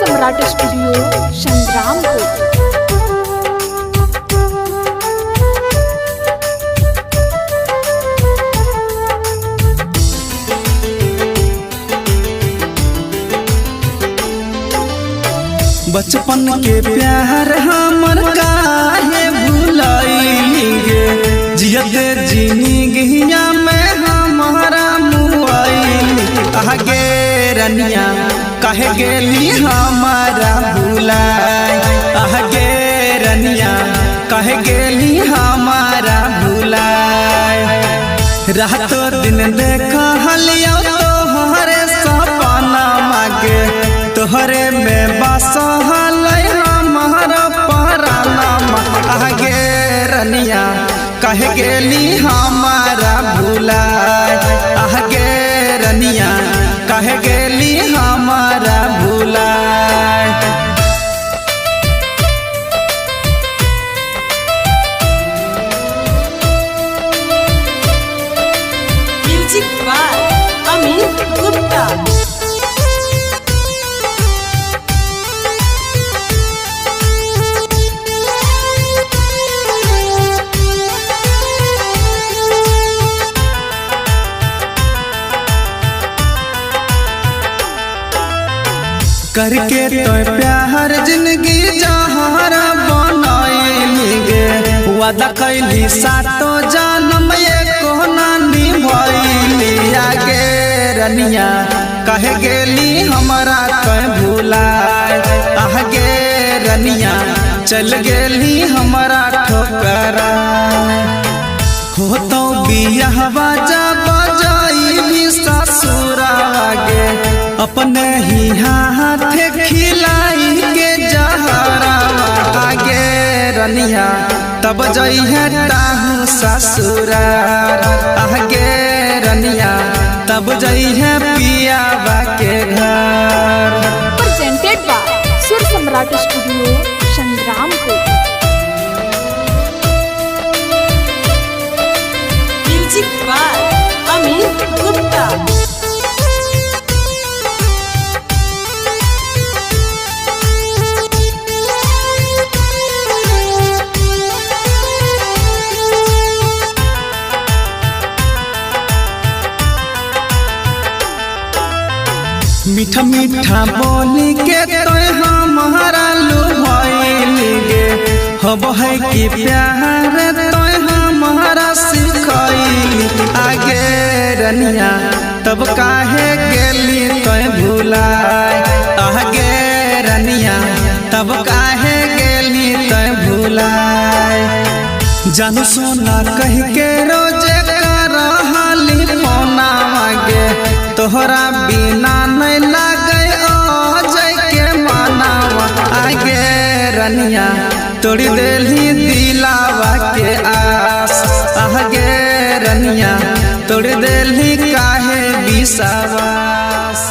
सम्राट studio Sangrampur. बचपन के प्यार हमर काहे भुलाइगे, जियते जिंदगिया में हमारा मुआइल। आगे रनिया काहे गेली हमारा भुलाए, आगे रनिया काहे गेली हमारा भुलाए। रात दिन देखा हलिया तोहरे सपना मागे, तोहरे में बसा हमारा पराना। आगे रनिया कहे गेली हमारा भुलाए, आगे रनिया कहे गेली हमारा भुलाए। Music by Amit Gupta. करके तो प्यार जिंदगी जहर बनाइलिगे, वादा कैली सातो जन्म एको ना निभाइली। आगे रनिया कहे गेली हमरा कहीं भुलाए, आगे रनिया चल गेली हमरा ठोकराए। हो तो बियाहवा जब जाइली ससुरागे, अपने ही हाथ खिलाई के जहरा। आगे रनिया तब जइहे ताहू ससुरार, आगे रनिया तब जइहे पियाबा के घर। Presented by Sur Samrat studio Sangrampur. Music by Amit Gupta. मीठा मीठा बोली के तो हमारा लुभाइलिगे, हब है कि प्यार तो हमारा सिखाइली। आगे रनिया तब काहे गेली तो भुलाए, आगे रनिया तब काहे गेली तो भुलाए। जानू सोना कह के रोजे करहली फोना मागे, तोहरा बिना नहीं लागे अजय के मानावा। आगे रनिया तोड़ी देली दिलावा के आस, आगे रनिया तोड़ी देली काहे विश्वास।